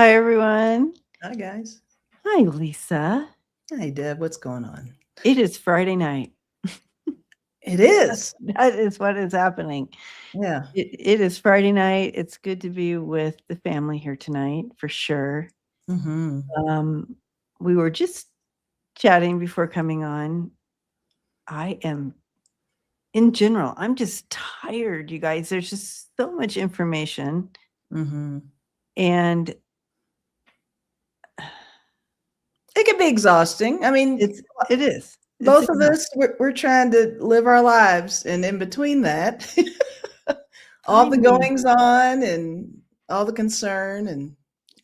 Hi, everyone. Hi, guys. Hi, Lisa. Hey, Deb. What's going on? It is Friday night. It is. That is what is happening. Yeah. It is Friday night. It's good to be with the family here tonight, for sure. Mm-hmm. Um, we were just chatting before coming on. I am, in general, I'm just tired, you guys. There's just so much information, Mm-hmm. and It can be exhausting. I mean, it is. It's both of exhausting. us, we're trying to live our lives. And in between that, all I the mean, goings on and all the concern. And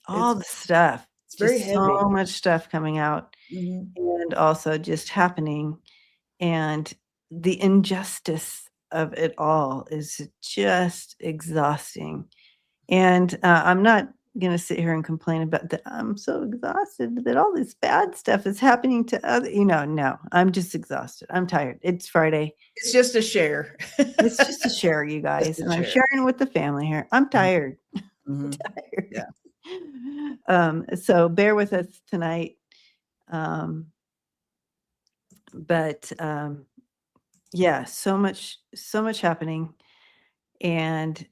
all it's, the stuff, it's very just so heavy. much stuff coming out. Mm-hmm. And also just happening, and the injustice of it all is just exhausting. And I'm not going to sit here and complain about that. I'm so exhausted that all this bad stuff is happening to other, no, I'm just exhausted. I'm tired. It's Friday. It's just a share. It's just a share, you Just guys, a and I'm share. sharing with the family here. I'm tired. Mm-hmm. Tired. Yeah. So bear with us tonight. Um, but yeah, so much happening. And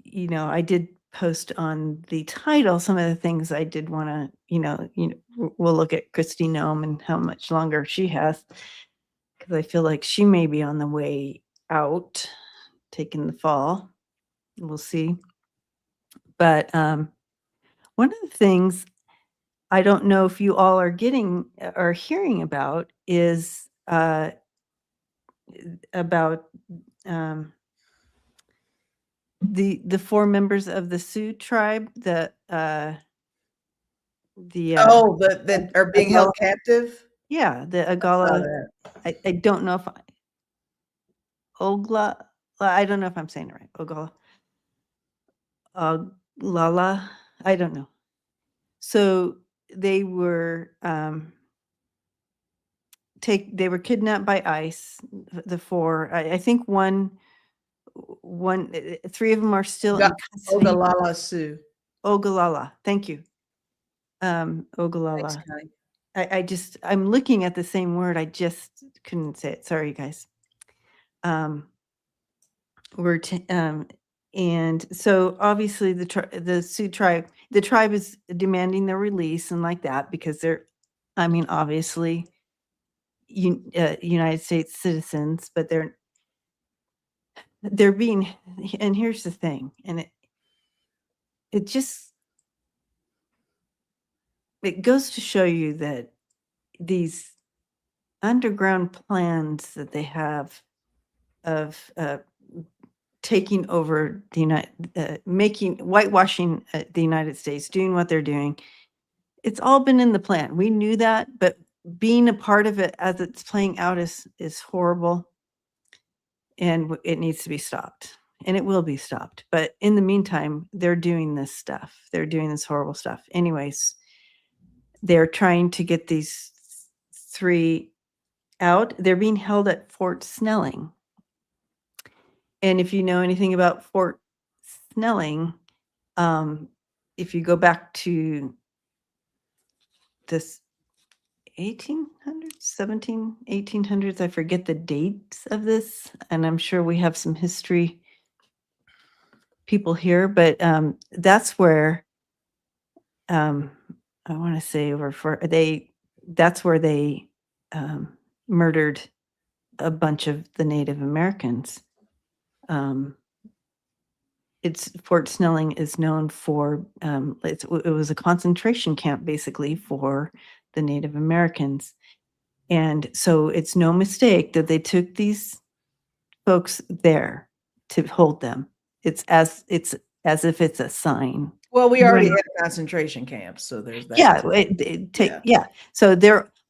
I did post on the title some of the things I did want to, we'll look at Christy Noam and how much longer she has, because I feel like she may be on the way out, taking the fall. We'll see. But one of the things I don't know if you all are hearing about is about um, the 4 members of the Sioux tribe, the Oh, that are being Agala, held captive. yeah, the I saw Agala. that. I don't know if Ogla. I don't know if I'm saying it right. Ogala, Oglala. I don't know. So they were they were kidnapped by ICE. The 4. I think one 3 of them are still in custody. Ogallala Sioux. Ogallala. Thank you. Thanks, Ogallala. Connie. I'm looking at the same word. I just couldn't say it. Sorry, you guys. And so obviously the Sioux tribe, the tribe is demanding their release and like that, because obviously United States citizens, but they're being, and here's the thing, and it just, it goes to show you that these underground plans that they have of taking over the whitewashing the United States, doing what they're doing. It's all been in the plan. We knew that, but being a part of it as it's playing out is horrible, and it needs to be stopped, and it will be stopped. But in the meantime, they're doing this stuff. They're doing this horrible stuff. Anyways, they're trying to get these 3 out. They're being held at Fort Snelling. And if you know anything about Fort Snelling, if you go back to this 1800s, 1800s, I forget the dates of this, and I'm sure we have some history people here, but that's where I want to say that's where they murdered a bunch of the Native Americans. It's Fort Snelling is known for it was a concentration camp basically for the Native Americans. And so it's no mistake that they took these folks there to hold them. It's as if it's a sign. Well, we already When had concentration camps, so there's that Yeah, too. Yeah. So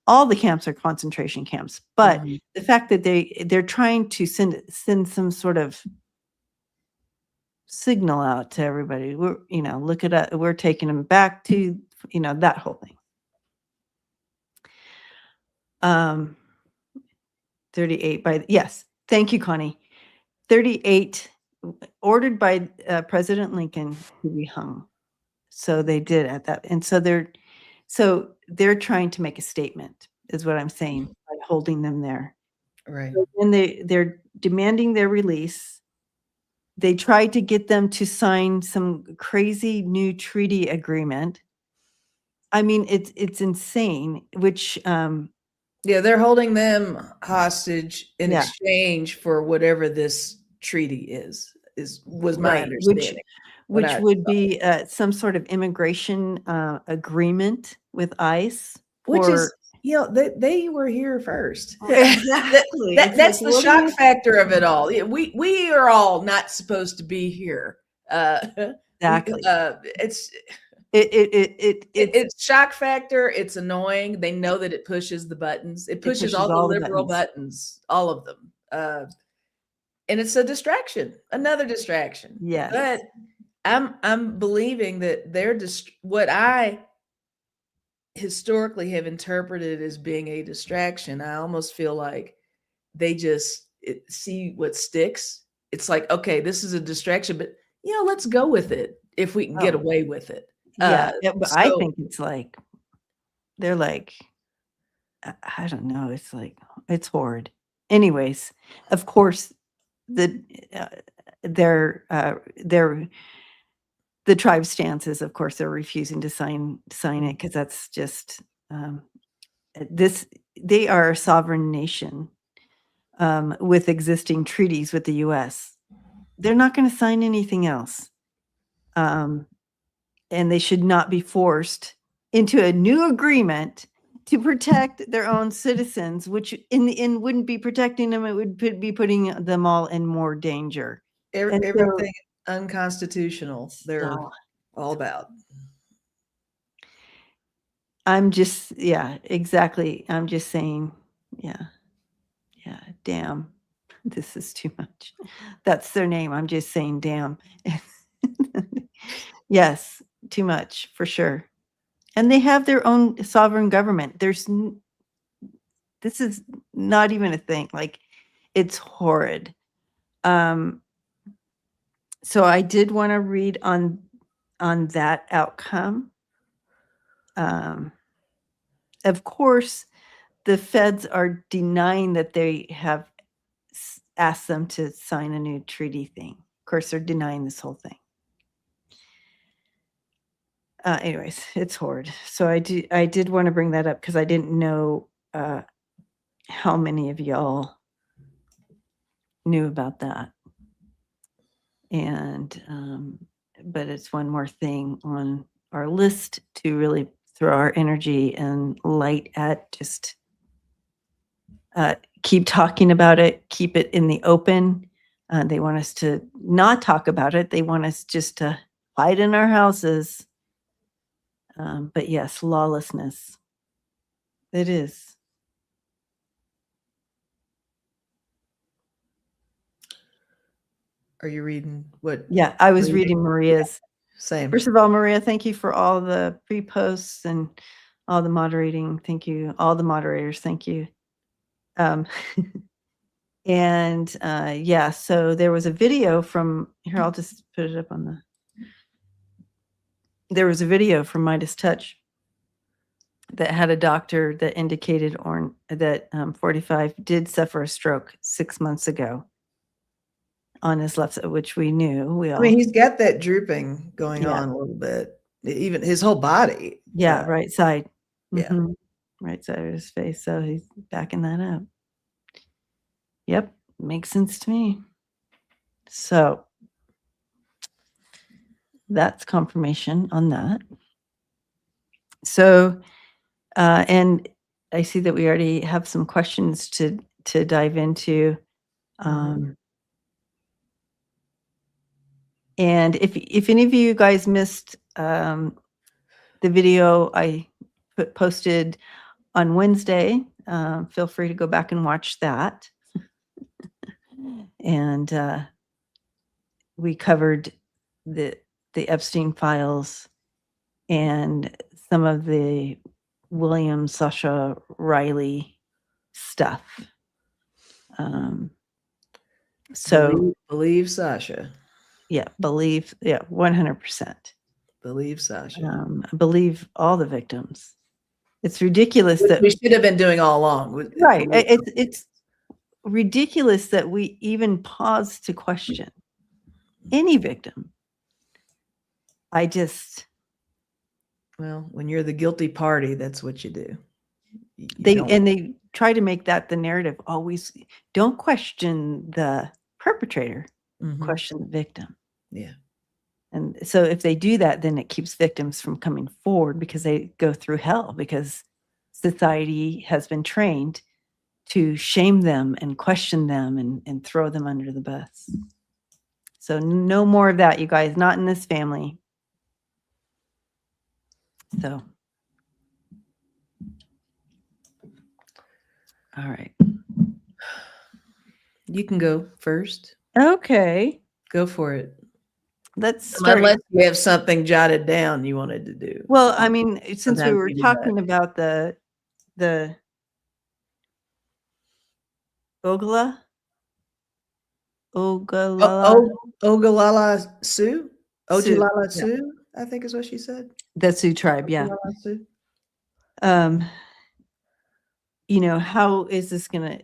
all the camps are concentration camps, but Mhm. the fact that they're trying to send some sort of signal out to everybody. Look at it. We're taking them back to, that whole thing. 38 yes. Thank you, Connie. 38 ordered by President Lincoln to be hung. So they did at that, and so they're trying to make a statement, is what I'm saying, by holding them there. Right. And they're demanding their release. They tried to get them to sign some crazy new treaty agreement. I mean, it's insane, which, Yeah, they're holding them hostage in yeah, exchange for whatever this treaty was my right, understanding. What which I would be, some sort of immigration, agreement with ICE which for is, they were here first. That exactly. It's like, that's the what are shock you factor of it all. Yeah, we are all not supposed to be here. Uh, we exactly. it's It's it's shock factor. It's annoying. They know that it pushes the buttons. It it pushes pushes all the all the liberal buttons. buttons, all of them. And it's a distraction, another distraction. Yes. But I'm believing that what I historically have interpreted as being a distraction. I almost feel like they just see what sticks. It's like, okay, this is a distraction, but let's go with it if we can get Oh, away with it. yeah, but I So think it's like they're like, I don't know, it's like it's horrid. Anyways, of course, the, uh, their the tribe stance is, of course, they're refusing to sign it because that's just, um, this they are a sovereign nation, with existing treaties with the US. They're not gonna sign anything else. Um, and they should not be forced into a new agreement to protect their own citizens, which in the end wouldn't be protecting them, it would be putting them all in more danger. And so everything unconstitutional they're so all about. I'm just yeah, exactly. I'm just saying, yeah, yeah, damn, this is too much. That's their name. I'm just saying, damn. Yes, too much for sure. And they have their own sovereign government. This is not even a thing. Like, it's horrid. Um, so I did want to read on that outcome. Of course, the feds are denying that they have asked them to sign a new treaty thing. Of course, they're denying this whole thing. Anyways, it's horrid. So I did want to bring that up because I didn't know how many of y'all knew about that. And but it's one more thing on our list to really throw our energy and light at. Just keep talking about it, keep it in the open. They want us to not talk about it. They want us just to hide in our houses. But yes, lawlessness. It is. Are you reading what? Yeah, I was reading Maria's. Same. First of all, Maria, thank you for all the pre-posts and all the moderating. Thank you. All the moderators, thank you. Um, and yeah, so there was a video from here. I'll just put it up on the. There was a video from Midas Touch that had a doctor that indicated that 45 did suffer a stroke 6 months ago on his left side, which we knew. We I all. mean, he's got that drooping going Yeah. on a little bit. Even his whole body. Yeah, right side. Yeah. Mhm. Right side of his face. So he's backing that up. Yep, makes sense to me. So that's confirmation on that. So, and I see that we already have some questions to dive into. And if any of you guys missed the video I posted on Wednesday, feel free to go back and watch that. And we covered the Epstein files and some of the William Sasha Riley stuff. So believe Sasha. yeah, 100%. Believe Sasha. I believe all the victims. It's ridiculous Which that we should have been doing all along. right. It's ridiculous that we even pause to question any victim. I just Well, when you're the guilty party, that's what you do. they try to make that the narrative. Always don't question the perpetrator, question the victim. Yeah. And so if they do that, then it keeps victims from coming forward because they go through hell because society has been trained to shame them and question them and throw them under the bus. So no more of that, you guys, not in this family. So, all right. You can go first. Okay. Go for it. Let's start. Unless you have something jotted down you wanted to do. Well, I mean, since Sometimes we were we do talking about the Ogla, Ogalala, Ogallala Sioux? Sioux, Ojulala yeah. Sioux, I think is what she said. The Sioux tribe, yeah. Ogallala Sioux. You know, how is this gonna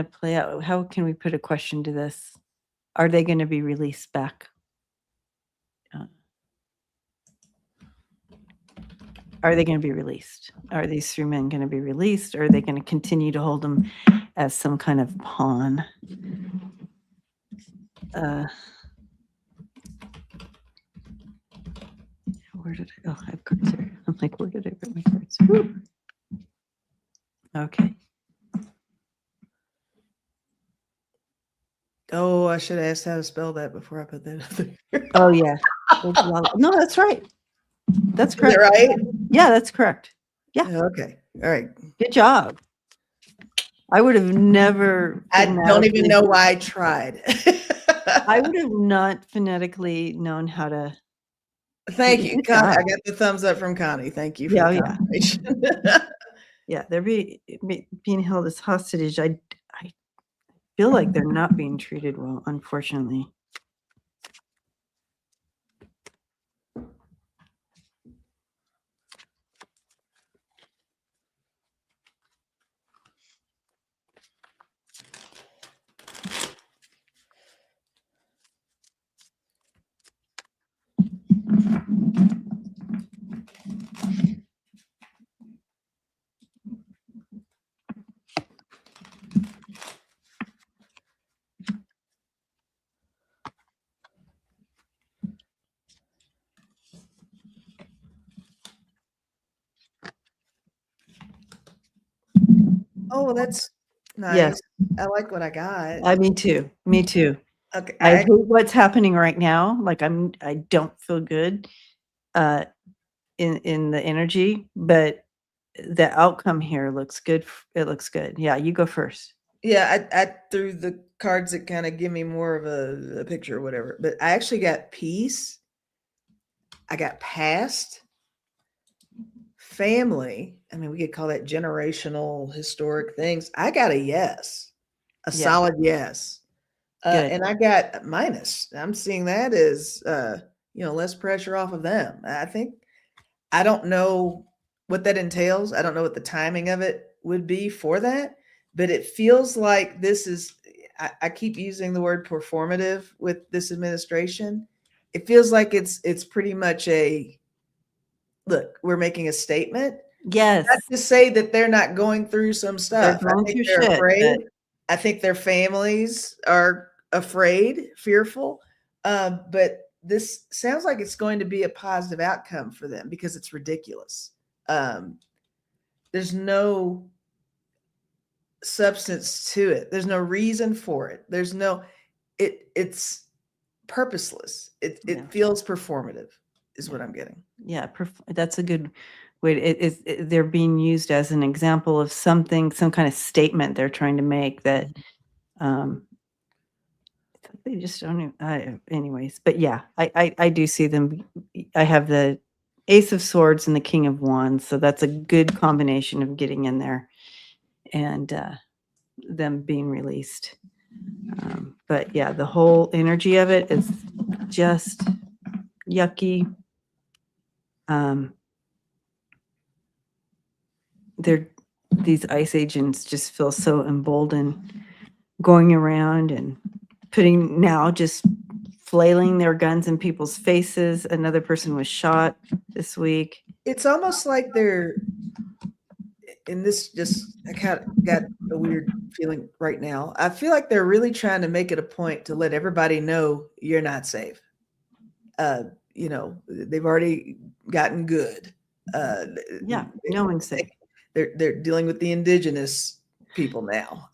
play out? How can we put a question to this? Are they going to be released back? Are they going to be released? Are these 3 men going to be released? Or are they going to continue to hold them as some kind of pawn? Where did I? Oh, I have cards here. I'm like, where did I put my cards? Woo. Okay. Oh, I should have asked how to spell that before I put that up there. Oh yeah. No, that's right. That's correct. Is that right? Yeah, that's correct. Yeah. Okay. All right. Good job. I would have never. I don't even know why I tried. I would have not phonetically known how to. Thank you, Connie. I got the thumbs up from Connie. Thank you for the confirmation. Yeah, they're being held as hostage. I feel like they're not being treated well, unfortunately. Oh, that's nice. Yes. I like what I got. Me too. Me too. Okay. I hate what's happening right now. Like I don't feel good in the energy, but the outcome here looks good. It looks good. Yeah, you go first. Yeah, I threw the cards that kind of give me more of a picture or whatever. But I actually got peace. I got past, family. I mean, we could call that generational, historic things. I got a yes, a solid yes. And I got minus. I'm seeing that as less pressure off of them. I don't know what that entails. I don't know what the timing of it would be for that, but it feels like this is, I keep using the word performative with this administration. It feels like it's pretty much a, look, we're making a statement. Yes. Not to say that they're not going through some stuff. They're going through they're shit, afraid. I think their families are afraid, fearful. But this sounds like it's going to be a positive outcome for them because it's ridiculous. There's no substance to it. There's no reason for it. It's purposeless. It feels performative is what I'm getting. Yeah, that's a good way. They're being used as an example of something, some kind of statement they're trying to make that they just don't anyways. But yeah, I do see them. I have the Ace of Swords and the King of Wands, so that's a good combination of getting in there and them being released. But yeah, the whole energy of it is just yucky. These ICE agents just feel so emboldened going around and just flailing their guns in people's faces. Another person was shot this week. It's almost like they're, and this just, I kind of got a weird feeling right now. I feel like they're really trying to make it a point to let everybody know you're not safe. They've already gotten good. Yeah, no one's safe. They're dealing with the indigenous people now.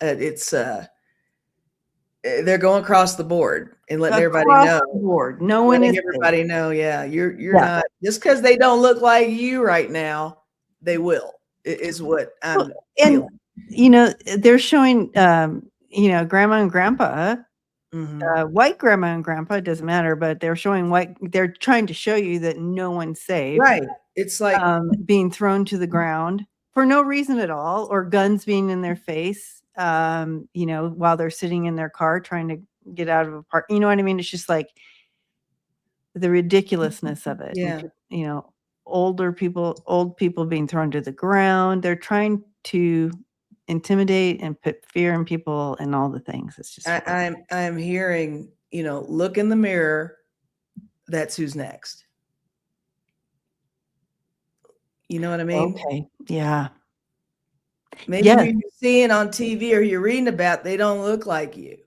They're going across the board and letting everybody know. Board. No one is everybody know. Yeah, you're not, just because they don't look like you right now, they will. Is what I'm feeling. They're showing grandma and grandpa. White grandma and grandpa, it doesn't matter, but they're showing they're trying to show you that no one's safe. Right. It's like being thrown to the ground for no reason at all, or guns being in their face, while they're sitting in their car trying to get out of a park. You know what I mean? It's just like the ridiculousness of it. Yeah. And, old people being thrown to the ground. They're trying to intimidate and put fear in people and all the things. It's just I'm hearing, look in the mirror. That's who's next. You know what I mean? Okay. Yeah. Maybe who you're seeing on TV or you're reading about, they don't look like you.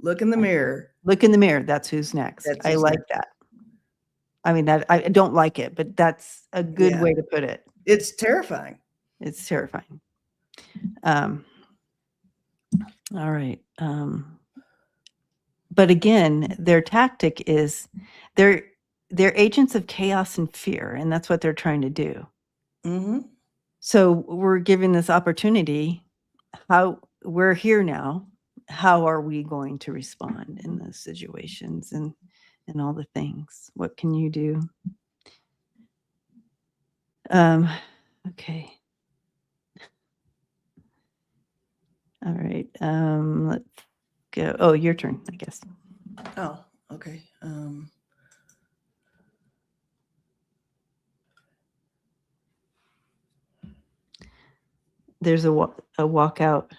Look in the mirror. Look in the mirror. That's who's next. I like that. I mean, that I don't like it, but that's a good way to put it. It's terrifying. It's terrifying. All right. But again, their tactic is they're agents of chaos and fear, and that's what they're trying to do. Mm-hmm. So we're given this opportunity. How we're here now. How are we going to respond in those situations and all the things? What can you do? Okay. All right. Let's go. Oh, your turn, I guess. Oh, okay. There's a walkout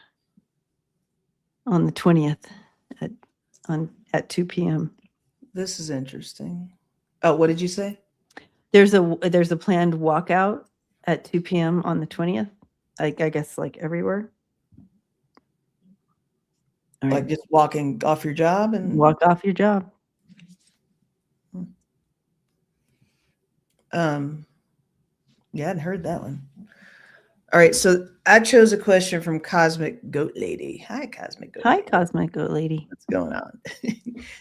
on the 20th at 2 p.m. This is interesting. Oh, what did you say? There's a planned walkout at 2 p.m. on the 20th. I guess like everywhere. All right. Like just walking off your job and walk off your job. Yeah, I hadn't heard that one. All right, so I chose a question from Cosmic Goat Lady. Hi, Cosmic Goat Lady. Hi, Cosmic Goat Lady. What's going on?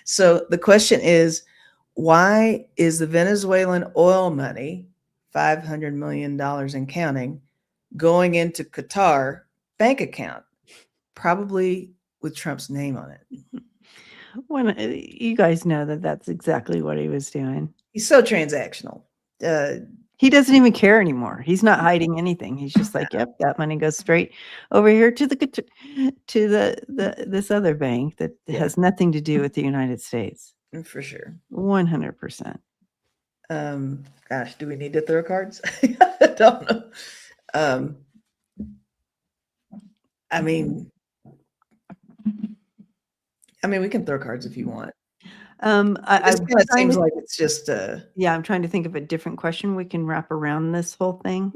So the question is, why is the Venezuelan oil money, $500 million and counting, going into Qatar bank account, probably with Trump's name on it? When you guys know that's exactly what he was doing. He's so transactional. He doesn't even care anymore. He's not hiding anything. He's just like, yep, that money goes straight over here to this other bank that has nothing to do with the United States. For sure. 100%. Gosh, do we need to throw cards? I don't know. I mean, we can throw cards if you want. It seems like it's just I'm trying to think of a different question we can wrap around this whole thing.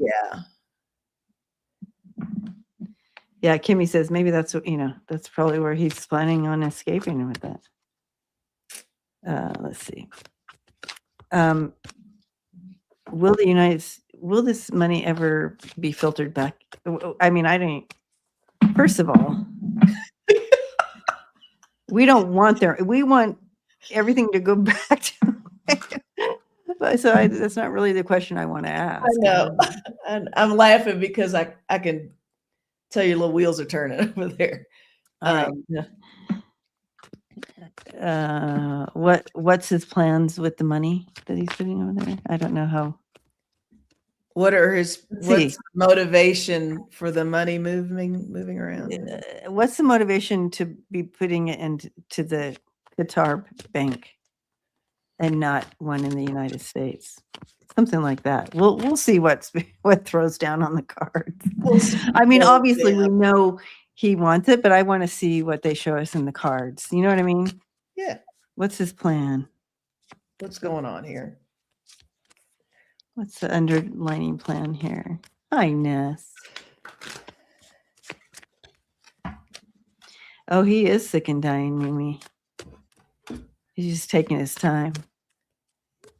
Yeah, Kimmy says maybe that's what that's probably where he's planning on escaping with that. Let's see. Will this money ever be filtered back? I mean, first of all, we don't want we want everything to go back to so that's not really the question I want to ask. I know. And I'm laughing because I can tell your little wheels are turning over there. What's his plans with the money that he's putting over there? I don't know how. What's motivation for the money moving around? What's the motivation to be putting it into the Qatar bank? and not one in the United States. Something like that. We'll see what throws down on the cards. We'll see I mean, what obviously down. we know he wants it, but I want to see what they show us in the cards. You know what I mean? Yeah. What's his plan? What's going on here? What's the underlining plan here? Hi, Ness. Oh, he is sick and dying, Mimi. He's just taking his time.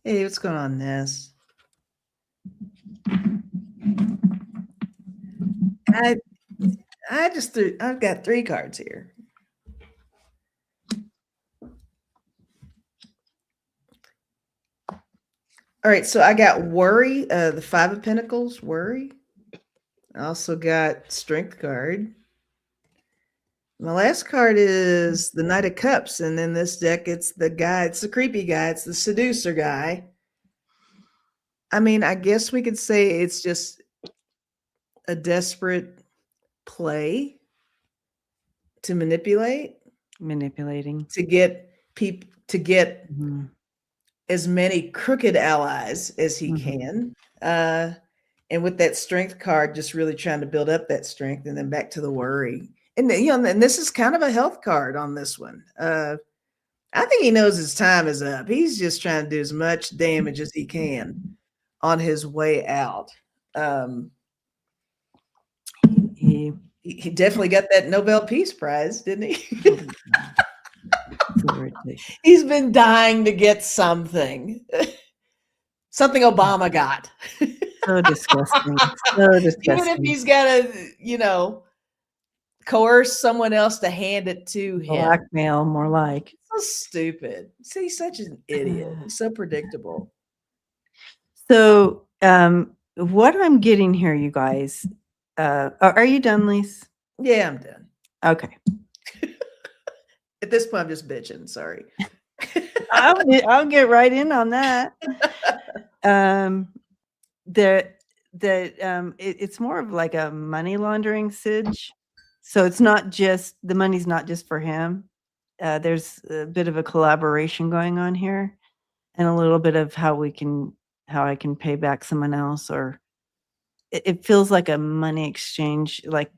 Hey, what's going on, Ness? I've got 3 cards here. All right, so I got worry, the 5 of Pentacles, worry. I also got strength card. My last card is the Knight of Cups, and in this deck, it's the guy, it's the creepy guy, it's the seducer guy. I mean, I guess we could say it's just a desperate play to Manipulating. to get people to get Mm-hmm. as many crooked allies as he Mm-hmm. can. And with that strength card, just really trying to build up that strength, and then back to the worry. And and this is kind of a health card on this one. I think he knows his time is up. He's just trying to do as much damage as he can on his way out. He definitely got that Nobel Peace Prize, didn't he? He's been dying to get something. Something Obama got. So disgusting. So disgusting. Even if he's got to, coerce someone else to hand it to him. Blackmail, more like. So stupid. See, he's such an idiot. He's so predictable. So, what I'm getting here, you guys, are you done, Lise? Yeah, I'm done. Okay. At this point, I'm just bitching. Sorry. I'll get right in on that. It's more of like a money laundering siege. So it's not just, the money's not just for him. There's a bit of a collaboration going on here, and a little bit of how I can pay back someone else, or it feels like a money exchange. Like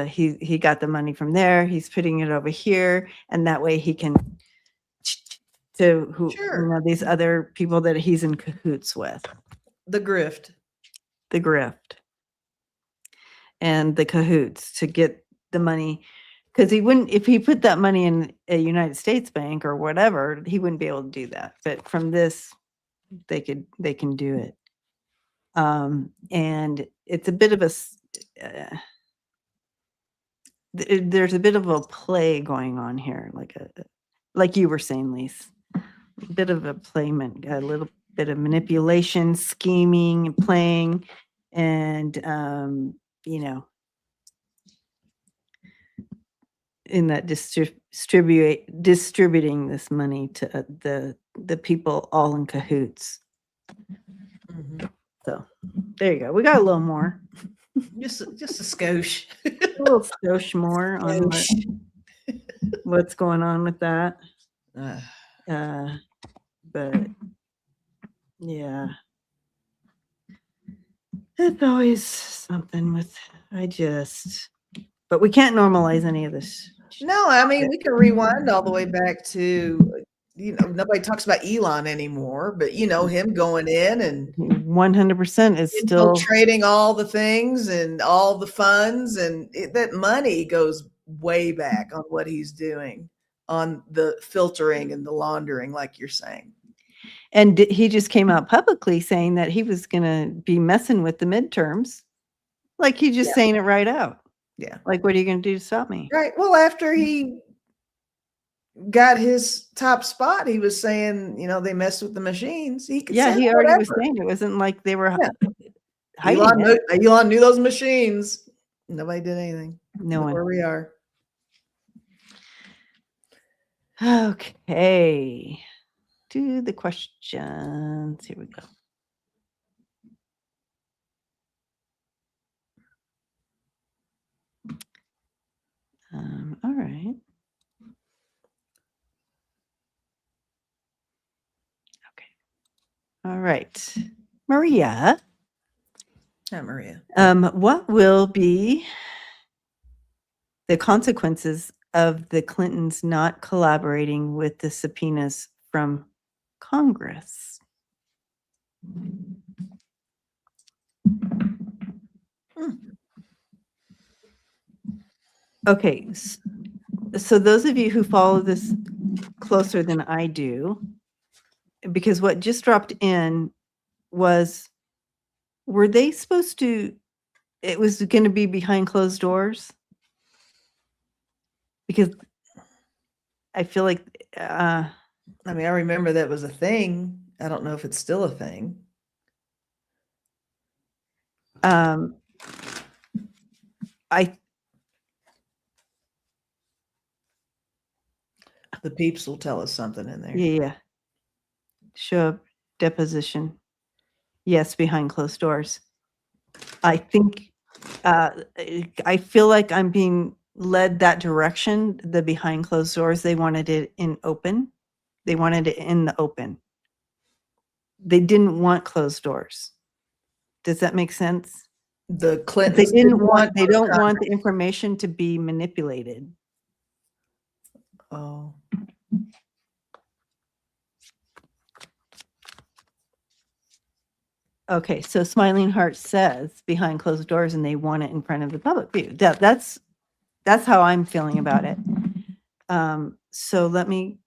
he got the money from there, he's putting it over here, and that way he can Sure. these other people that he's in cahoots with. The grift. And the cahoots to get the money, because he wouldn't, if he put that money in a United States bank or whatever, he wouldn't be able to do that. But from this, they can do it. And it's a bit of there's a bit of a play going on here, like you were saying, Lise, a bit of a playment, a little bit of manipulation, scheming, playing, and in that distributing this money to the people all in cahoots. Mm-hmm. So there you go. We got a little more. Just a skosh. A little skosh more on what's going on with that. But yeah, it's always something with, but we can't normalize any of this. No, I mean, we can rewind all the way back to, nobody talks about Elon anymore, but him going in and 100% is still trading all the things and all the funds, and that money goes way back on what he's doing on the filtering and the laundering, like you're saying. And he just came out publicly saying that he was going to be messing with the midterms. Like he's just saying it right out. Yeah. Like, what are you going to do to stop me? Right. Well, after he got his top spot, he was saying, they messed with the machines. He could he already was saying it wasn't like they were hiding Elon knew those machines. Nobody did anything. No one. Where we are. Okay. Do the questions. Here we go. All right. right. Maria, Hi, Maria. what will be the consequences of the Clintons not collaborating with the subpoenas from Congress? Okay, so those of you who follow this closer than I do, because what just dropped in was, were they supposed to, it was going to be behind closed doors? Because I feel like, I mean, I remember that was a thing. I don't know if it's still a thing. I The peeps will tell us something in there. yeah. Show up deposition. Yes, behind closed doors. I think I feel like I'm being led that direction, the behind closed doors. They wanted it in open. They wanted it in the open. They didn't want closed doors. Does that make sense? The They Clintons didn't want, they or don't want Congress? the information to be manipulated. Oh, Okay, so Smiling Heart says behind closed doors, and they want it in front of the public view. That's how I'm feeling about it. So let me,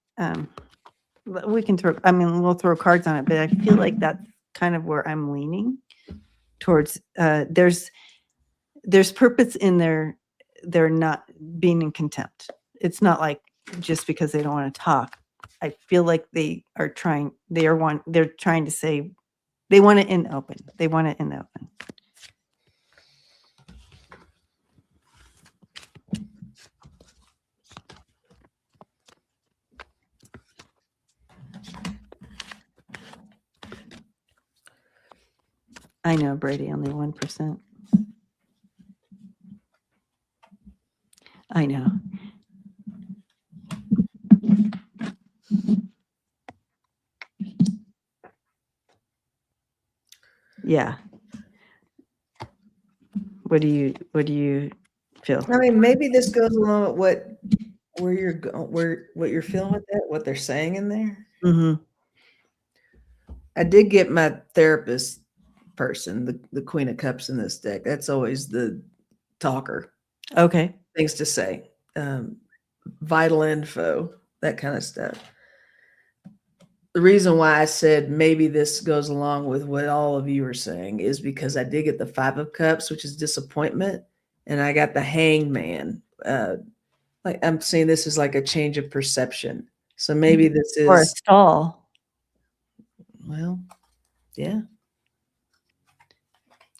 we can throw, I mean, we'll throw cards on it, but I feel like that's kind of where I'm leaning towards. There's purpose in their not being in contempt. It's not like just because they don't want to talk. I feel like they're trying to say they want it in the open. They want it in the open. I know, Brady, only 1%. I know. Yeah. What do you feel? I mean, maybe this goes along with what you're feeling with that, what they're saying in there. Mm-hmm. I did get my therapist person, the Queen of Cups in this deck. That's always the talker. Okay. Things to say, vital info, that kind of stuff. The reason why I said maybe this goes along with what all of you are saying is because I did get the Five of Cups, which is disappointment, and I got the Hangman. Like I'm seeing this as like a change of perception. So maybe this Or a is, stall. well, yeah,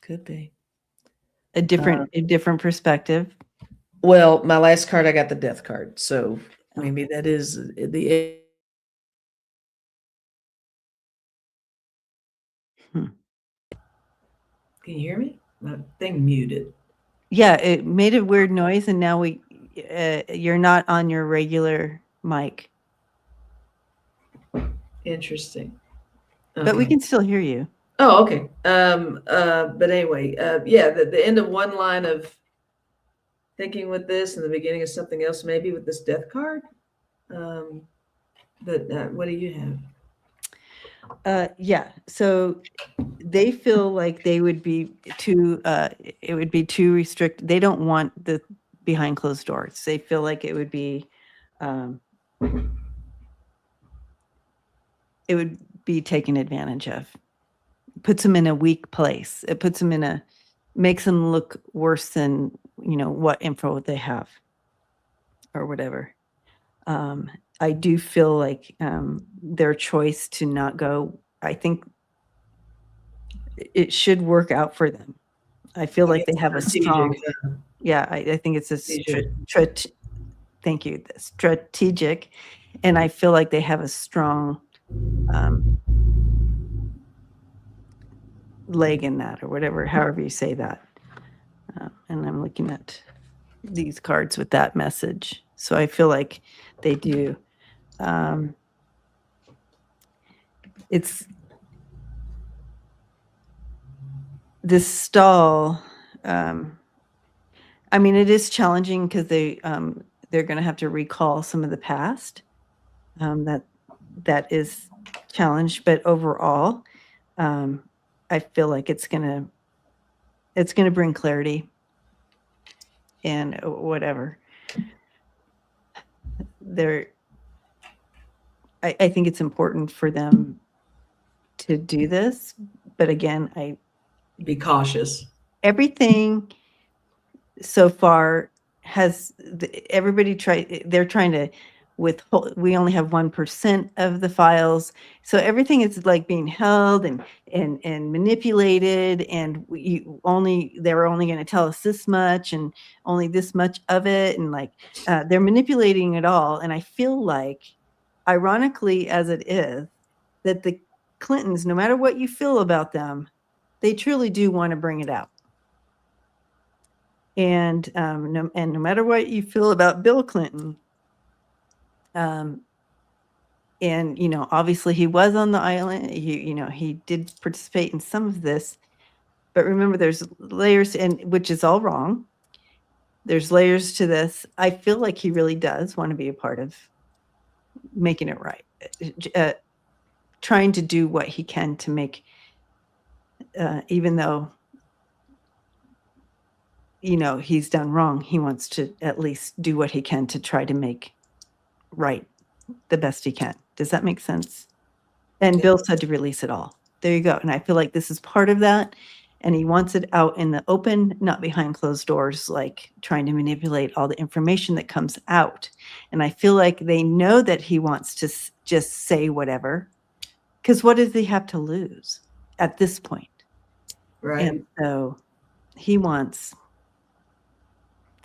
could be A different perspective. Well, my last card, I got the Death card, so maybe that is the. Can you hear me? My thing muted. Yeah, it made a weird noise, and now you're not on your regular mic. Interesting. But we can still hear you. Oh, okay. But anyway, yeah, the end of one line of thinking with this and the beginning of something else, maybe with this Death card. But what do you have? Yeah, so they feel like they would be too, it would be too restricted. They don't want the behind closed doors. They feel like it would be taken advantage of. Puts them in a weak place. It puts them makes them look worse than, what info they have or whatever. I do feel like their choice to not go, I think it should work out for them. I feel like they have a strong, I think it's thank you, strategic, and I feel like they have a strong leg in that, or whatever, however you say that. And I'm looking at these cards with that message. So I feel like they do. It's this stall, I mean, it is challenging because they're going to have to recall some of the past. That is challenged, but overall, I feel like it's gonna bring clarity and whatever. I think it's important for them to do this, but again, Be cautious. Everything so far has everybody they're trying to withhold. We only have 1% of the files, so everything is like being held and manipulated, and they're only going to tell us this much and only this much of it, and like they're manipulating it all. And I feel like, ironically as it is, that the Clintons, no matter what you feel about them, they truly do want to bring it out. And no matter what you feel about Bill Clinton, and obviously he was on the island. He did participate in some of this, but remember, there's layers, and which is all wrong. There's layers to this. I feel like he really does want to be a part of making it right, trying to do what he can to make, even though he's done wrong, he wants to at least do what he can to try to make right the best he can. Does that make sense? And Yeah. Bill said to release it all. There you go. And I feel like this is part of that. And he wants it out in the open, not behind closed doors, like trying to manipulate all the information that comes out. And I feel like they know that he wants to just say whatever, because what does he have to lose at this point? Right. And so he wants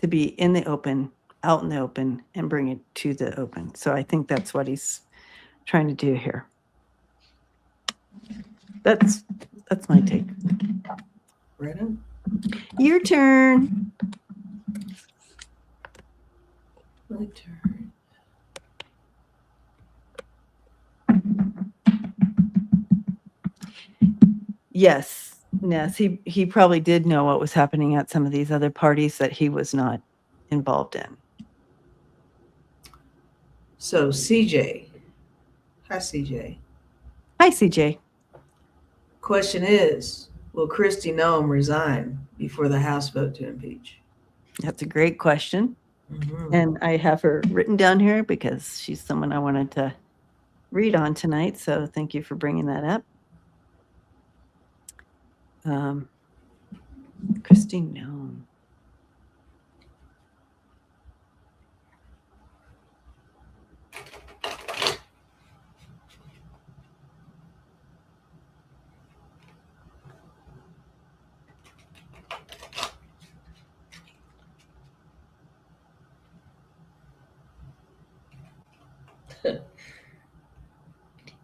to be in the open, out in the open, and bring it to the open. So I think that's what he's trying to do here. That's my take. Right on. Your turn. My turn. Yes. He probably did know what was happening at some of these other parties that he was not involved in. So CJ. Hi, CJ. Hi, CJ. Question is, will Christy Noam resign before the House vote to impeach? That's a great question. Mm-hmm. And I have her written down here because she's someone I wanted to read on tonight. So thank you for bringing that up. Christy Noam.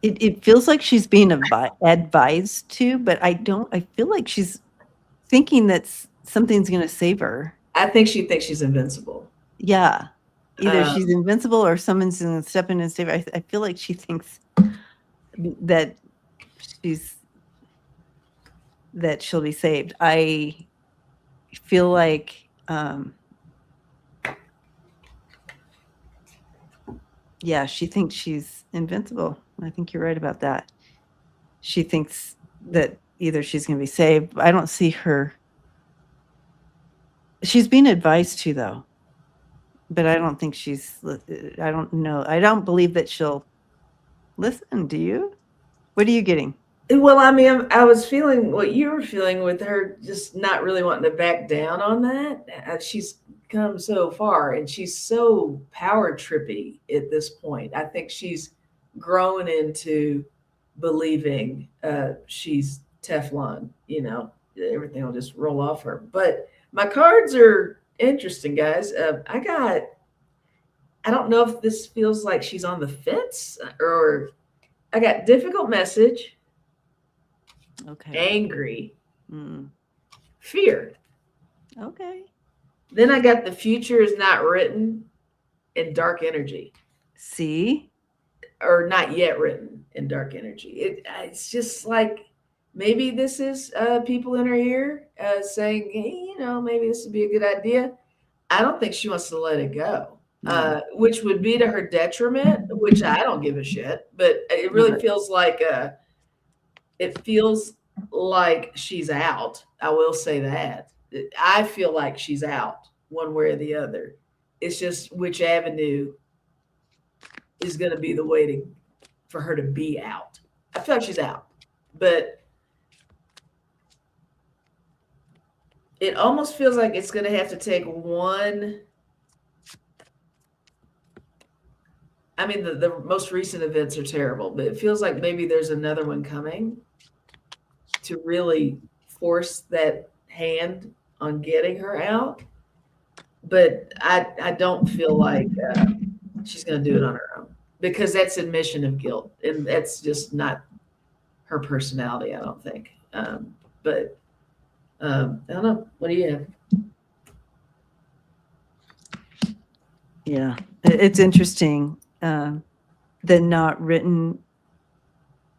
It feels like she's being advised to, but I feel like she's thinking that something's going to save her. I think she thinks she's invincible. Yeah. Either she's invincible or someone's going to step in and save her. I feel like she thinks that she'll be saved. I feel like, yeah, she thinks she's invincible. I think you're right about that. She thinks that either she's going to be saved. I don't see her. She's being advised to, though. But I don't think I don't know. I don't believe that she'll listen. Do you? What are you getting? Well, I mean, I was feeling what you were feeling with her, just not really wanting to back down on that. She's come so far and she's so power trippy at this point. I think she's grown into believing she's Teflon, everything will just roll off her. But my cards are interesting, guys. I don't know if this feels like she's on the fence, or I got difficult message. Okay. Angry. Fear. Okay. Then I got the future is not written, in dark energy. See? Or not yet written in dark energy. It's just like maybe this is people in her ear saying, hey, maybe this would be a good idea. I don't think she wants to let it go, No. which would be to her detriment, which I don't give a shit. But it No, really but feels like she's out. I will say that. I feel like she's out one way or the other. It's just which avenue is going to be the way for her to be out. I feel like she's out, but it almost feels like it's going to have to take one. I mean, the most recent events are terrible, but it feels like maybe there's another one coming to really force that hand on getting her out. But I don't feel like she's going to do it on her own because that's admission of guilt, and that's just not her personality. I don't think. But I don't know. What do you have? yeah, it's interesting. The not written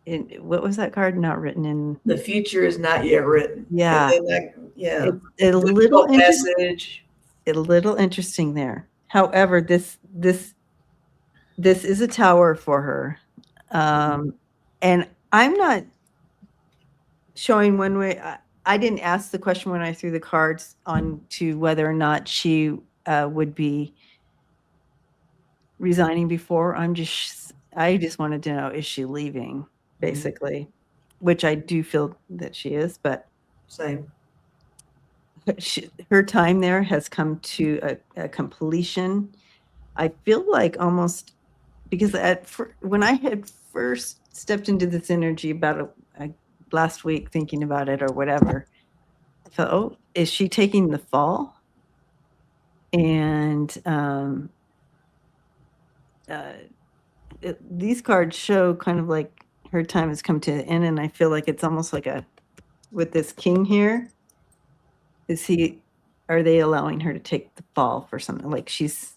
in, what was that card? Not written in. The future is not yet written. Yeah, And then yeah, it's a little interesting. message. A little interesting there. However, this is a tower for her, and I'm not showing one way. I didn't ask the question when I threw the cards on to whether or not she would be resigning before. I just wanted to know, is she leaving, basically, which I do feel that she is, but Same. her time there has come to a completion. I feel like almost because when I had first stepped into this energy about last week, thinking about it or whatever, I thought, oh, is she taking the fall? And these cards show kind of like her time has come to an end, and I feel like it's almost like with this king here. Are they allowing her to take the fall for something? Like she's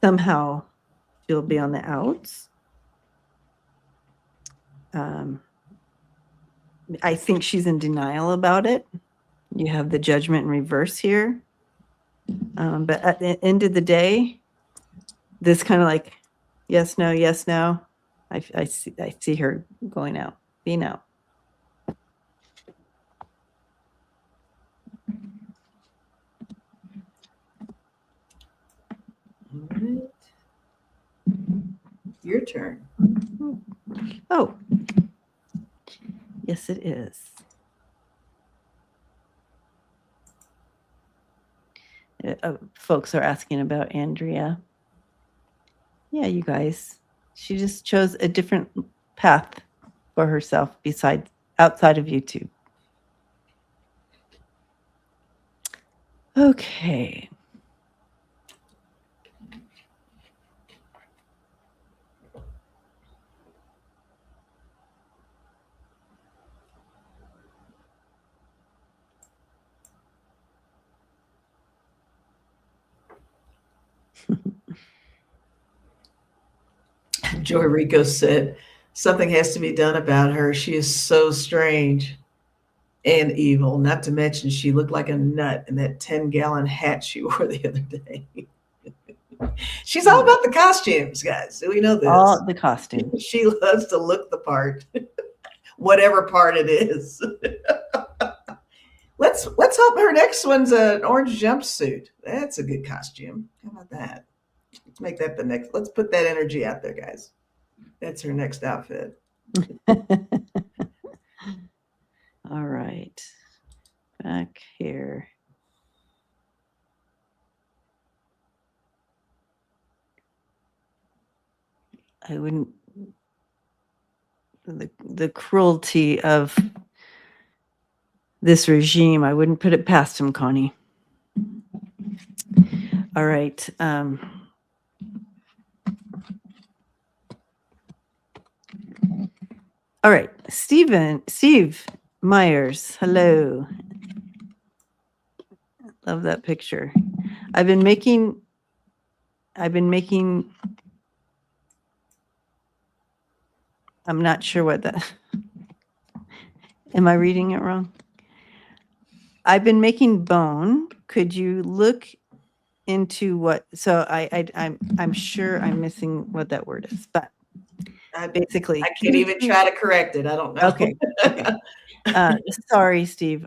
somehow she'll be on the outs. I think she's in denial about it. You have the judgment in reverse here. But at the end of the day, this kind of like, yes, no, yes, no. I see her going out, being out. All right. Your turn. Oh, yes, it is. Folks are asking about Andrea. Yeah, you guys. She just chose a different path for herself outside of YouTube. Okay. Joy Rico said, something has to be done about her. She is so strange and evil. Not to mention, she looked like a nut in that 10-gallon hat she wore the other day. She's all about the costumes, guys. We know this. All the costumes. She loves to look the part, whatever part it is. Let's hope her next one's an orange jumpsuit. That's a good costume. How about that? Let's make that the next. Let's put that energy out there, guys. That's her next outfit. All right. Back here. I wouldn't, the cruelty of this regime, I wouldn't put it past him, Connie. All right. All right. Steve Myers. Hello. Love that picture. I've been making, I'm not sure what that, Am I reading it wrong? I've been making bone. Could you look into what? So I'm sure I'm missing what that word is, but basically, I can't even try to correct it. I don't know. Okay. Sorry, Steve.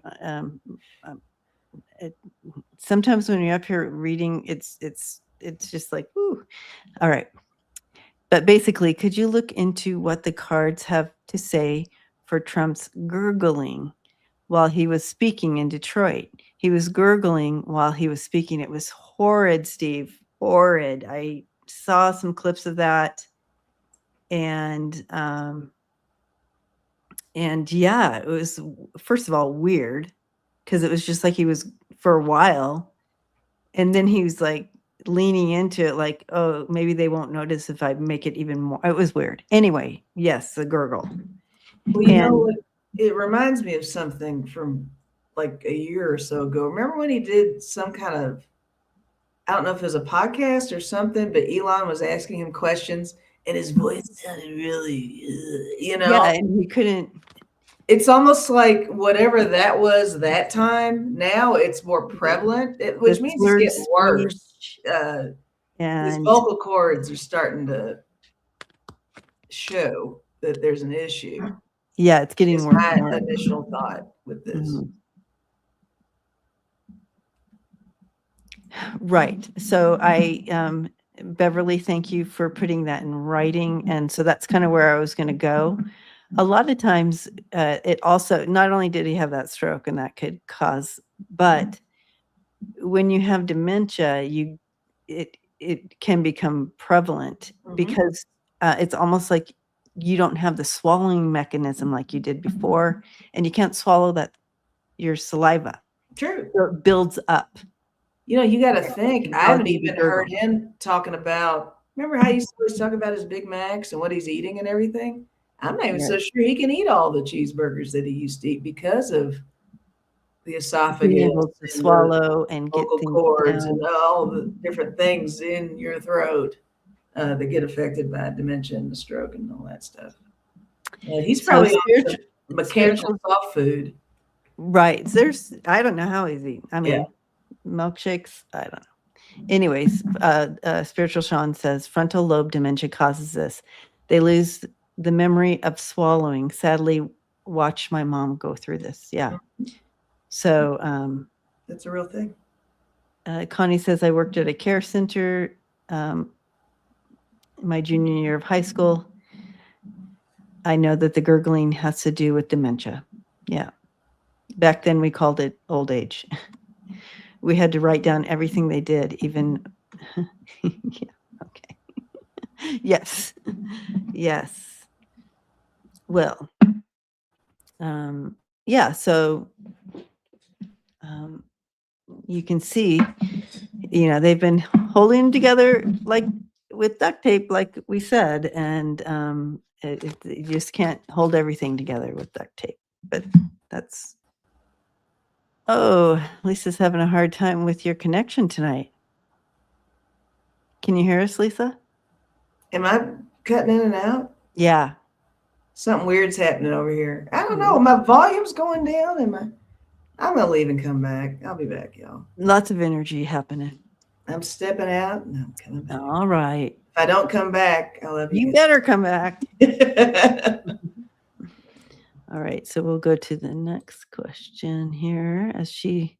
Sometimes when you're up here reading, it's just like, ooh. All right. But basically, could you look into what the cards have to say for Trump's gurgling while he was speaking in Detroit? He was gurgling while he was speaking. It was horrid, Steve. Horrid. I saw some clips of that. And yeah, it was, first of all, weird, because it was just like he was for a while. And then he was like leaning into it, like, oh, maybe they won't notice if I make it even more. It was weird. Anyway, yes, the gurgle. Well, you know what? It reminds me of something from like a year or so ago. Remember when he did some kind of, I don't know if it was a podcast or something, but Elon was asking him questions and his voice sounded really, you know? Yeah, and he couldn't. It's almost like whatever that was that time, now it's more prevalent, which means it's getting worse. His vocal cords are starting to show that there's an issue. Yeah, it's getting worse. My initial thought with this. Mm-hmm. Right. So Beverly, thank you for putting that in writing. And so that's kind of where I was going to go. A lot of times it also, not only did he have that stroke and that could cause, but when you have dementia, it can become prevalent because it's almost like you don't have the swallowing mechanism like you did before, and you can't swallow your saliva. True. So it builds up. You know, you got to think, I haven't even heard him talking about, remember how he used to always talk about his Big Macs and what he's eating and everything? I'm not even so sure he can eat all the cheeseburgers that he used to eat because of the esophagus, being able to swallow and get vocal cords and all the different things in your throat that get affected by dementia and the stroke and all that stuff. He's probably on some mechanical soft food. Right. I don't know how he's eating. I mean, milkshakes, I don't know. Anyways, Spiritual Sean says frontal lobe dementia causes this. They lose the memory of swallowing. Sadly, watch my mom go through this. Yeah. So that's a real thing. Connie says, I worked at a care center my junior year of high school. I know that the gurgling has to do with dementia. Yeah. Back then we called it old age. We had to write down everything they did, even. Yeah, okay. Yes. Yes. Well, yeah, so you can see, they've been holding them together like with duct tape, like we said, and you just can't hold everything together with duct tape. But that's. Oh, Lisa's having a hard time with your connection tonight. Can you hear us, Lisa? Am I cutting in and out? Yeah. Something weird's happening over here. I don't know. My volume's going down. I'm going to leave and come back. I'll be back, y'all. Lots of energy happening. I'm stepping out and I'm coming back. All right. If I don't come back, I love you. You better come back. All right. So we'll go to the next question here as she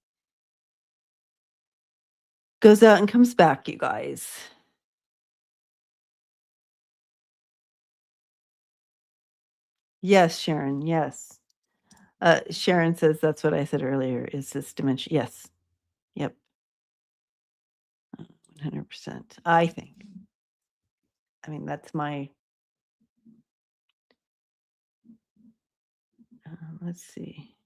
goes out and comes back, you guys. Yes, Sharon. Yes. Sharon says that's what I said earlier. Is this dementia? Yes. Yep. 100%. I think. I mean, that's my. Let's see.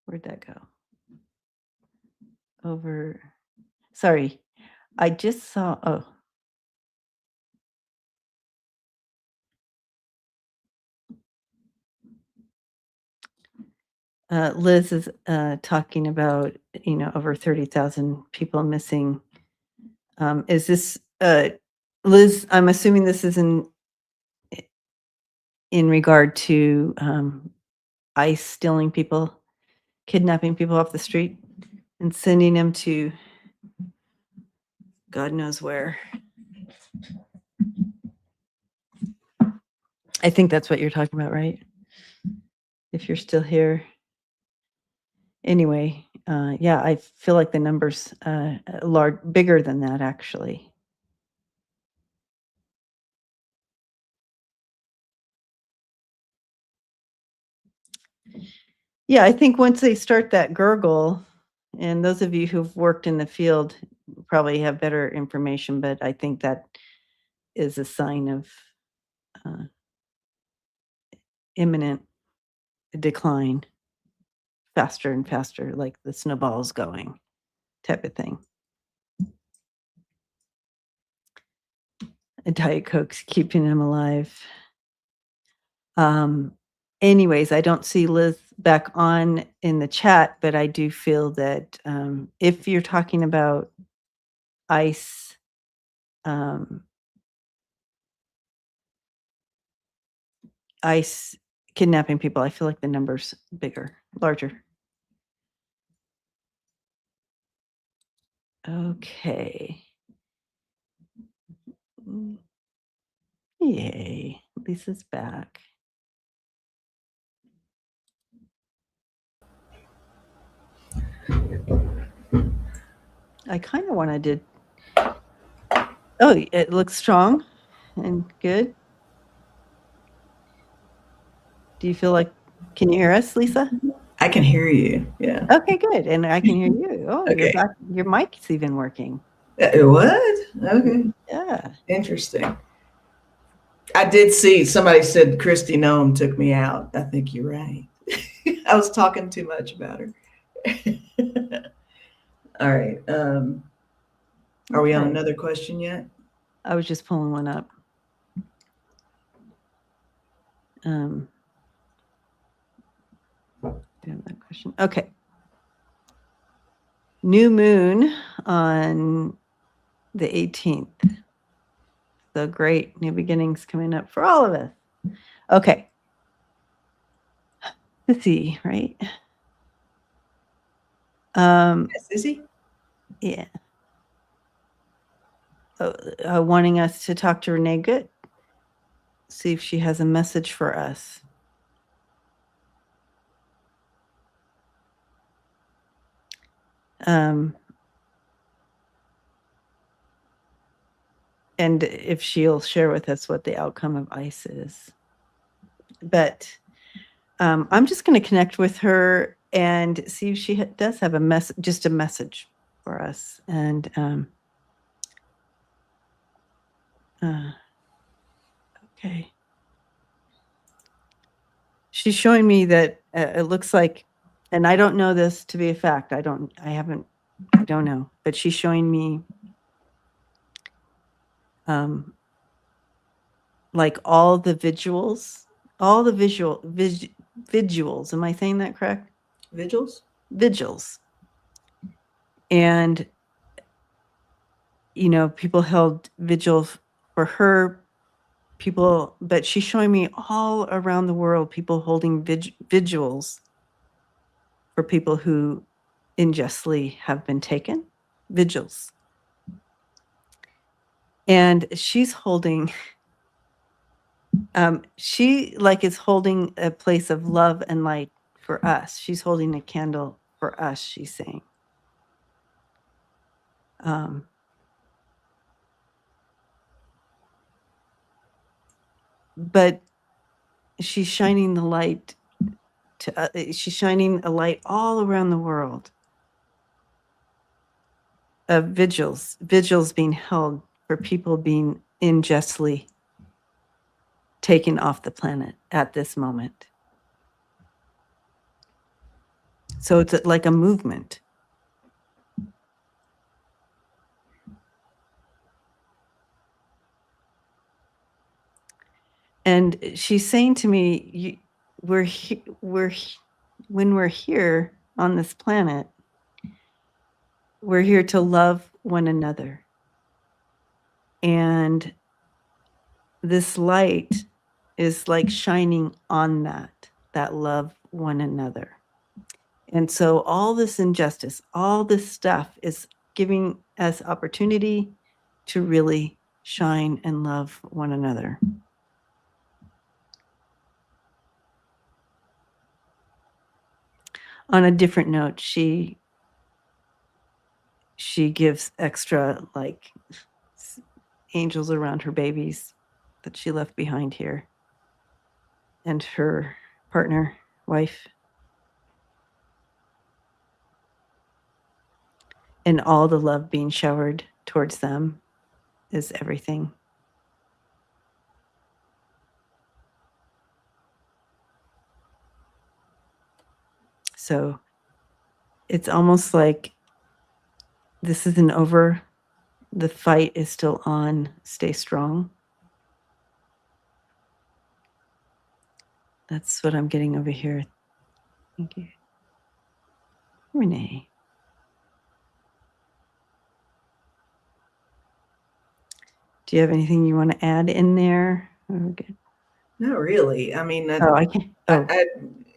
Where'd that go? Over. Sorry. I just saw. Oh. Liz is talking about, over 30,000 people missing. Is this, Liz, I'm assuming this is in regard to ICE stealing people, kidnapping people off the street and sending them to God knows where. I think that's what you're talking about, right? If you're still here. Anyway, yeah, I feel like the number's bigger than that, actually. Yeah, I think once they start that gurgle, and those of you who've worked in the field probably have better information, but I think that is a sign of imminent decline, faster and faster, like the snowball's going type of thing. A Diet Coke's keeping him alive. Anyways, I don't see Liz back on in the chat, but I do feel that if you're talking about ICE, ICE kidnapping people, I feel like the number's larger. Okay. Yay, Lisa's back. I kind of wanted to. Oh, it looks strong and good. Do you feel like, can you hear us, Lisa? I can hear you. Yeah. Okay, good. And I can hear you. Oh, Okay. you're back. Your mic's even working. What? Okay. Yeah. Interesting. I did see somebody said Christy Noam took me out. I think you're right. I was talking too much about her. All right. Are we on another question yet? I was just pulling one up. That question. Okay. New moon on the 18th. So great new beginnings coming up for all of us. Okay. Sissy, right? Sissy? Yeah. Wanting us to talk to Renee Good. See if she has a message for us. And if she'll share with us what the outcome of ICE is. But I'm just going to connect with her and see if she does have a message for us. And okay. She's showing me that it looks like, and I don't know this to be a fact. I don't know, but she's showing me like all the visuals. Am I saying that correct? Vigils. And, people held vigil for her, but she's showing me all around the world, people holding vigils for people who unjustly have been taken, vigils. And she's holding, she is holding a place of love and light for us. She's holding a candle for us, she's saying. But she's shining the light she's shining a light all around the world of vigils being held for people being unjustly taken off the planet at this moment. So it's like a movement. And she's saying to me, when we're here on this planet, we're here to love one another. And this light is like shining on that love one another. And so all this injustice, all this stuff is giving us opportunity to really shine and love one another. On a different note, she gives extra like angels around her babies that she left behind here and her partner, wife. And all the love being showered towards them is everything. So it's almost like this isn't over. The fight is still on. Stay strong. That's what I'm getting over here. Thank you. Renee. Do you have anything you want to add in there? Okay. Not really. I mean, I can't.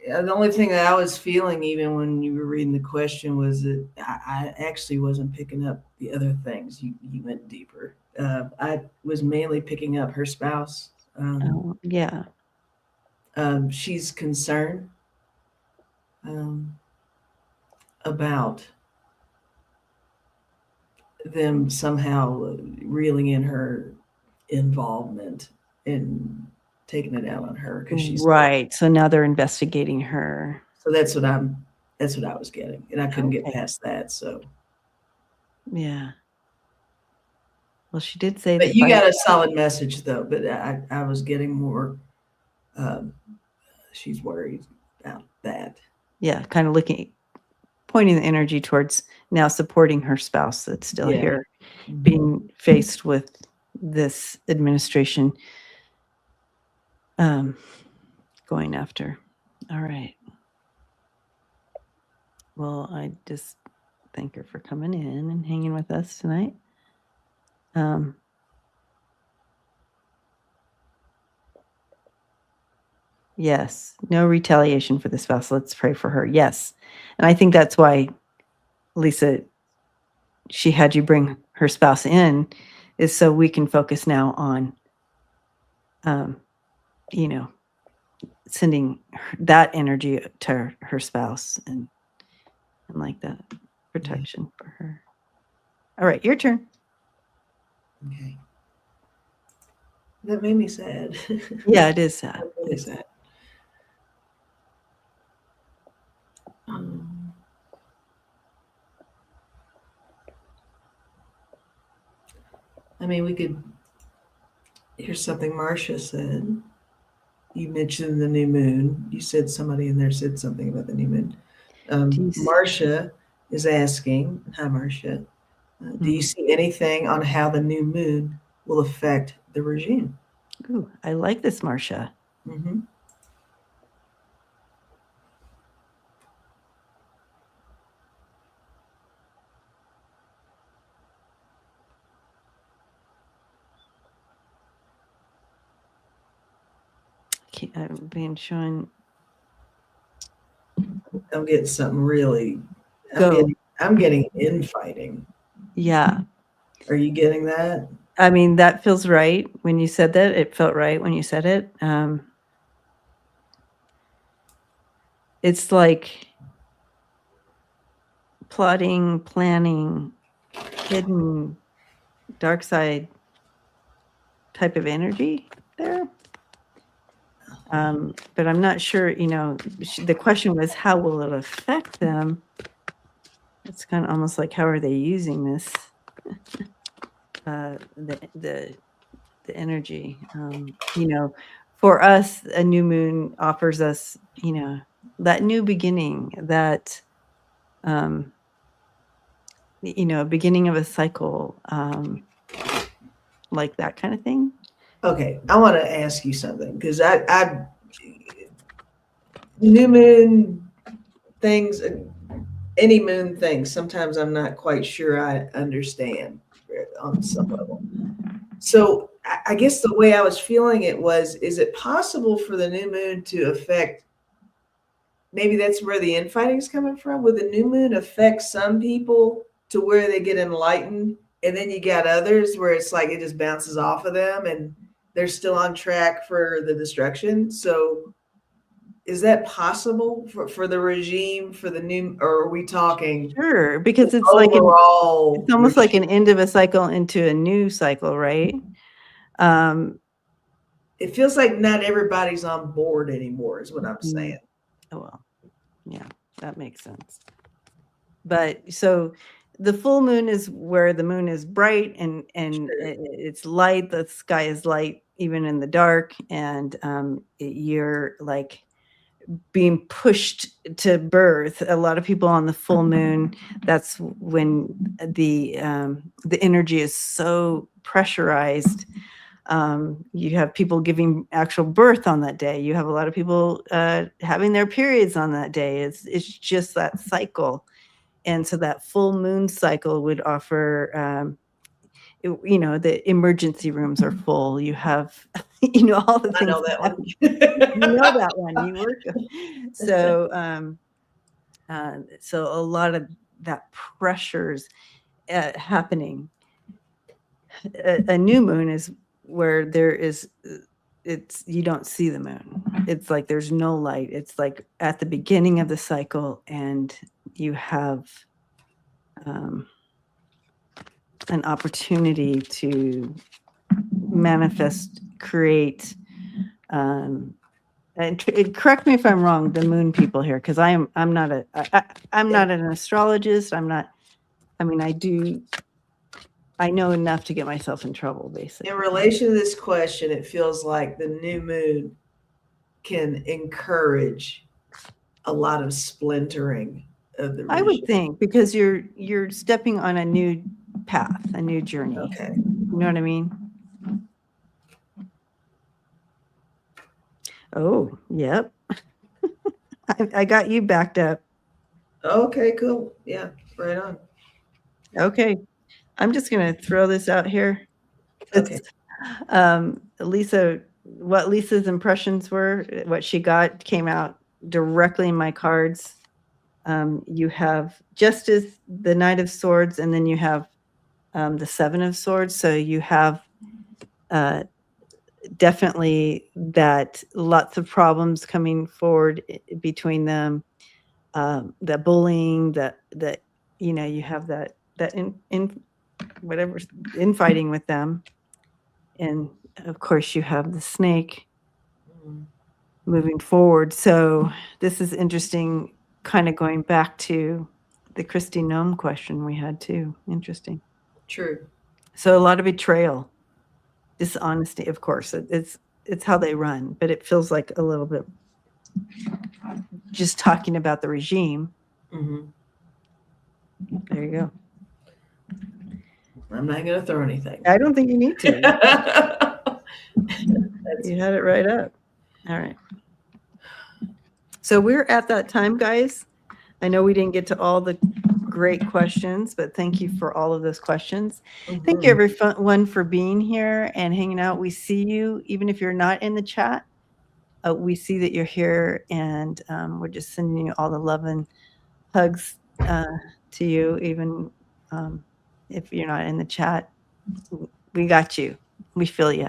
the only thing that I was feeling, even when you were reading the question, was that I actually wasn't picking up the other things. You went deeper. I was mainly picking up her spouse. Yeah. She's concerned about them somehow reeling in her involvement and taking it out on her because she's right. So now they're investigating her. So that's what I was getting, and I couldn't get past that. So yeah. Well, she did say but that. You got a solid message though. But I was getting more. She's worried about that. Yeah, kind of pointing the energy towards now supporting her spouse that's still here, being faced with this administration going after. All right. Well, I just thank her for coming in and hanging with us tonight. Yes, no retaliation for the spouse. Let's pray for her. Yes. And I think that's why, Lisa, she had you bring her spouse in, is so we can focus now on, sending that energy to her spouse and like that protection for her. All right, your turn. Okay. That made me sad. Yeah, it is sad. Really sad. I mean, we could. Here's something Marcia said. You mentioned the new moon. You said somebody in there said something about the new moon. Marcia is asking, hi, Marcia, do you see anything on how the new moon will affect the regime? Ooh, I like this, Marcia. Mm-hmm. I'm being shown. I'm getting something really. I'm getting infighting. Yeah. Are you getting that? I mean, that feels right. When you said that, it felt right when you said it. It's like plotting, planning, hidden dark side type of energy there. But I'm not sure, the question was, how will it affect them? It's kind of almost like, how are they using this? The energy, for us, a new moon offers us, that new beginning, that, beginning of a cycle, like that kind of thing. Okay, I want to ask you something because I new moon things, any moon things. Sometimes I'm not quite sure I understand on some level. So I guess the way I was feeling it was, is it possible for the new moon to affect, maybe that's where the infighting is coming from? Would the new moon affect some people to where they get enlightened, and then you got others where it's like it just bounces off of them and they're still on track for the destruction? So is that possible for the regime, for the new, or are we talking Sure, because it's like overall it's almost like regime? an end of a cycle into a new cycle, right? It feels like not everybody's on board anymore, is what I'm saying. Oh, well, yeah, that makes sense. But so the full moon is where the moon is bright and Sure. it's light. The sky is light even in the dark, and you're like being pushed to birth. A lot of people on the full moon, that's when the energy is so pressurized. You have people giving actual birth on that day. You have a lot of people having their periods on that day. It's just that cycle. And so that full moon cycle would offer, the emergency rooms are full. You have, all the I things. know that one. You know that one. You work. So, so a lot of that pressure's happening. A new moon is where there is, you don't see the moon. It's like there's no light. It's like at the beginning of the cycle, and you have an opportunity to manifest, create, and correct me if I'm wrong, the moon people here, because I'm not I'm not an astrologist. I know enough to get myself in trouble, basically. In relation to this question, it feels like the new moon can encourage a lot of splintering of the I would regime. think, because you're stepping on a new path, a new journey. Okay. You know what I mean? Oh, yep. I got you backed up. Okay, cool. Yeah, right on. Okay. I'm just going to throw this out here. Okay. Lisa, what Lisa's impressions were, what she got came out directly in my cards. You have Justice, the Knight of Swords, and then you have the Seven of Swords. So you have definitely that lots of problems coming forward between them. The bullying, that you have that in whatever infighting with them, and of course you have the snake moving forward. So this is interesting, kind of going back to the Christy Noam question we had too. Interesting. True. So a lot of betrayal, dishonesty, of course. It's how they run, but it feels like a little bit just talking about the regime. Mm-hmm. There you go. I'm not going to throw anything. I don't think you need to. You had it right up. All right. So we're at that time, guys. I know we didn't get to all the great questions, but thank you for all of those questions. Mm-hmm. Thank you, everyone, for being here and hanging out. We see you, even if you're not in the chat. We see that you're here, and we're just sending you all the love and hugs to you, even if you're not in the chat. We got you. We feel you.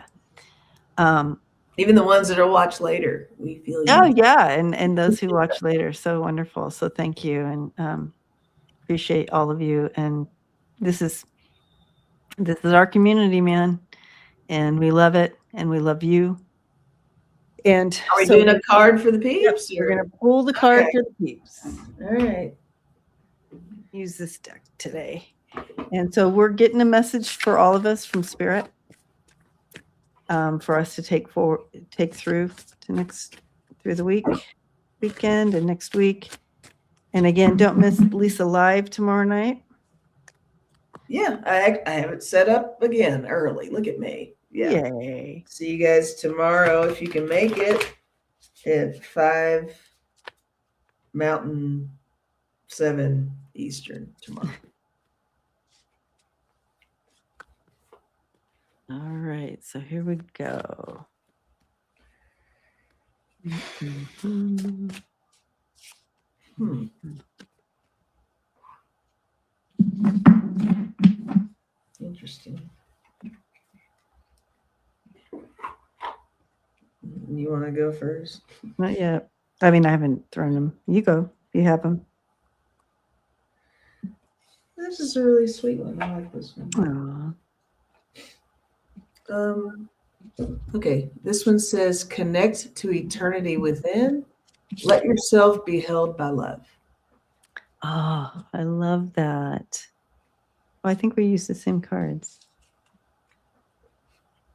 Even the ones that are watch later, we feel you. Oh, yeah, and those who watch later, so wonderful. So thank you, and appreciate all of you. And this is our community, man, and we love it, and we love you. And are we doing a card for the peeps? Yep, we're gonna pull the card for the peeps. All right. Use this deck today, and so we're getting a message for all of us from Spirit, for us to take through the weekend and next week. And again, don't miss Lisa Live tomorrow night. Yeah, I have it set up again early. Look at me. Yeah. Yay. See you guys tomorrow if you can make it at 5 Mountain, 7 Eastern tomorrow. All right, so here we go. Interesting. You want to go first? Not yet. I mean, I haven't thrown them. You go. You have them. This is a really sweet one. I like this one. Aww. Okay, this one says, connect to eternity within. Let yourself be held by love. Oh, I love that. Oh, I think we use the same cards.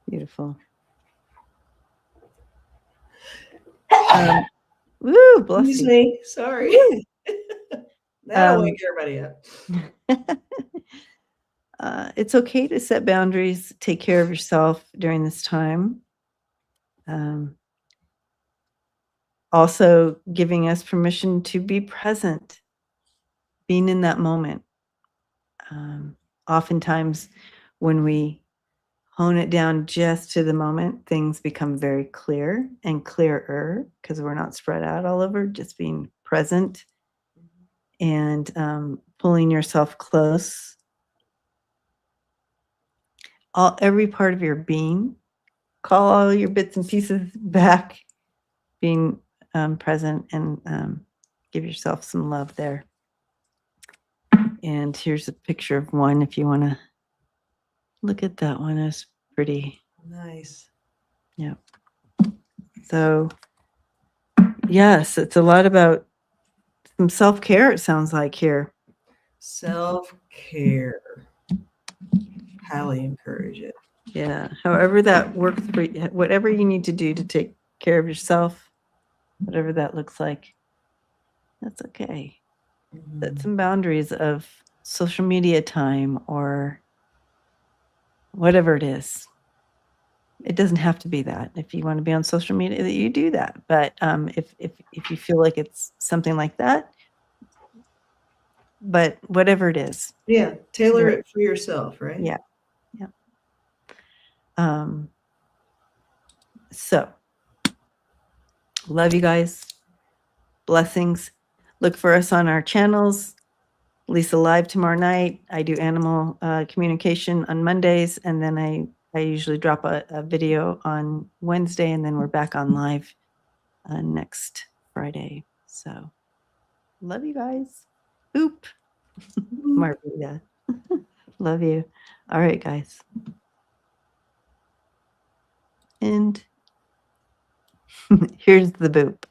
Beautiful. Woo, bless Excuse you. me. Sorry. That'll wake everybody up. It's okay to set boundaries, take care of yourself during this time. Also giving us permission to be present, being in that moment. Oftentimes when we hone it down just to the moment, things become very clear and clearer because we're not spread out all over, just being present and pulling yourself close. Every part of your being, call all your bits and pieces back, being present, and give yourself some love there. And here's a picture of one if you want to look at that one. It's pretty. Nice. Yeah. So, yes, it's a lot about some self-care, it sounds like here. Self-care. Highly encourage it. Yeah. However that works for you, whatever you need to do to take care of yourself, whatever that looks like, that's okay. Set some boundaries of social media time or whatever it is. It doesn't have to be that. If you want to be on social media, you do that. But if you feel like it's something like that, but whatever it is. Yeah, tailor it for yourself, right? Yeah. Yeah. So love you guys. Blessings. Look for us on our channels. Lisa Live tomorrow night. I do animal communication on Mondays, and then I usually drop a video on Wednesday, and then we're back on live next Friday. So love you guys. Oop. Margarita. Love you. All right, guys. And here's the boop.